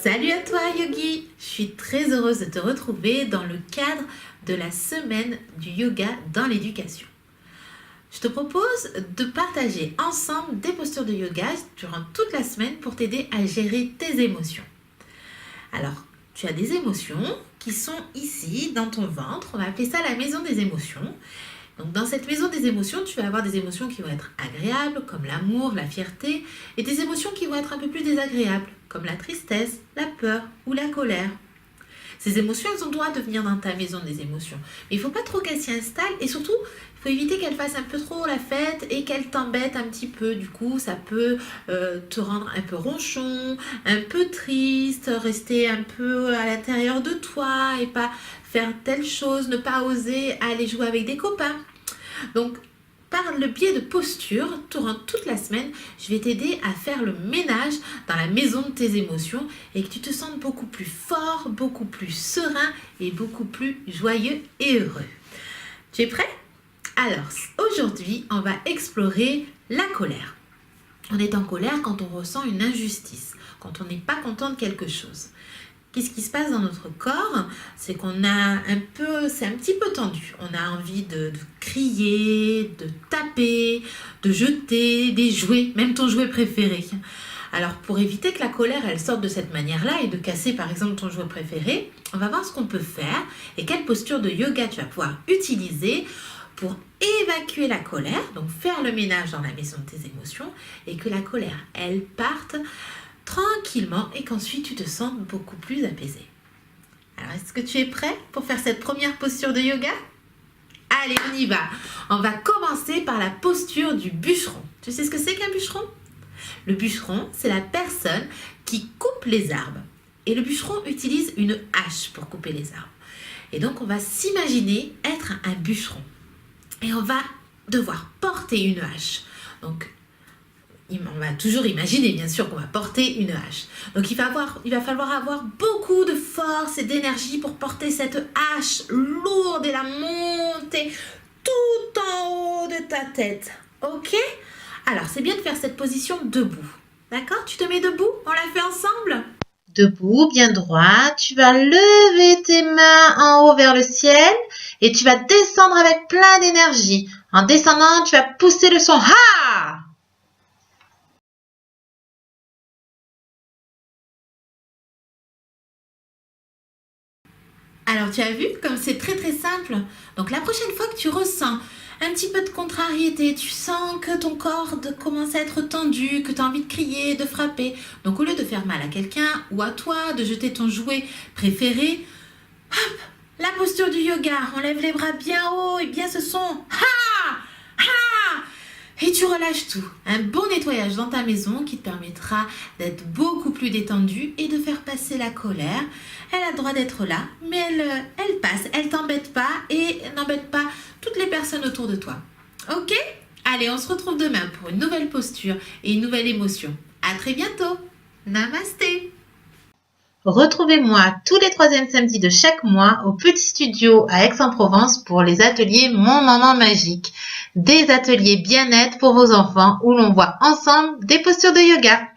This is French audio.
Salut à toi Yogi, je suis très heureuse de te retrouver dans le cadre de la semaine du yoga dans l'éducation. Je te propose de partager ensemble des postures de yoga durant toute la semaine pour t'aider à gérer tes émotions. Alors, tu as des émotions qui sont ici dans ton ventre, on va appeler ça la maison des émotions. Donc dans cette maison des émotions, tu vas avoir des émotions qui vont être agréables, comme l'amour, la fierté, et des émotions qui vont être un peu plus désagréables, comme la tristesse, la peur ou la colère. Ces émotions, elles ont le droit de venir dans ta maison des émotions. Mais il ne faut pas trop qu'elles s'y installent, et surtout, il faut éviter qu'elles fassent un peu trop la fête et qu'elles t'embêtent un petit peu. Du coup, ça peut te rendre un peu ronchon, un peu triste, rester un peu à l'intérieur de toi et pas faire telle chose, ne pas oser aller jouer avec des copains. Donc, par le biais de postures, durant toute la semaine, je vais t'aider à faire le ménage dans la maison de tes émotions et que tu te sentes beaucoup plus fort, beaucoup plus serein et beaucoup plus joyeux et heureux. Tu es prêt? Alors, aujourd'hui, on va explorer la colère. On est en colère quand on ressent une injustice, quand on n'est pas content de quelque chose. Qu'est-ce qui se passe dans notre corps? C'est qu'on a c'est un petit peu tendu. On a envie de crier, de taper, de jeter des jouets, même ton jouet préféré. Alors pour éviter que la colère elle sorte de cette manière-là et de casser par exemple ton jouet préféré, on va voir ce qu'on peut faire et quelle posture de yoga tu vas pouvoir utiliser pour évacuer la colère, donc faire le ménage dans la maison de tes émotions et que la colère elle parte tranquillement et qu'ensuite tu te sens beaucoup plus apaisé. Alors est-ce que tu es prêt pour faire cette première posture de yoga? Allez, on y va. On va commencer par la posture du bûcheron. Tu sais ce que c'est qu'un bûcheron? Le bûcheron, c'est la personne qui coupe les arbres. Et le bûcheron utilise une hache pour couper les arbres. Et donc on va s'imaginer être un bûcheron. Et on va devoir porter une hache. Donc on va toujours imaginer, bien sûr, qu'on va porter une hache. Donc, il va falloir avoir beaucoup de force et d'énergie pour porter cette hache lourde et la monter tout en haut de ta tête. Ok? Alors, c'est bien de faire cette position debout. D'accord? Tu te mets debout? On la fait ensemble? Debout, bien droit. Tu vas lever tes mains en haut vers le ciel et tu vas descendre avec plein d'énergie. En descendant, tu vas pousser le son « Ha !» Alors, tu as vu comme c'est très très simple. Donc, la prochaine fois que tu ressens un petit peu de contrariété, tu sens que ton corps commence à être tendu, que tu as envie de crier, de frapper. Donc, au lieu de faire mal à quelqu'un ou à toi, de jeter ton jouet préféré, hop, la posture du yoga. On lève les bras bien haut et bien ce son. Ha! Ha! Et tu relâches tout. Un bon nettoyage dans ta maison qui te permettra d'être beaucoup plus détendu et de faire passer la colère. Elle a le droit d'être là, mais elle passe, elle t'embête pas et n'embête pas toutes les personnes autour de toi. Ok? Allez, on se retrouve demain pour une nouvelle posture et une nouvelle émotion. À très bientôt. Namasté. Retrouvez-moi tous les troisièmes samedis de chaque mois au Petit Studio à Aix-en-Provence pour les ateliers Mon Moment Magique. Des ateliers bien-être pour vos enfants où l'on voit ensemble des postures de yoga.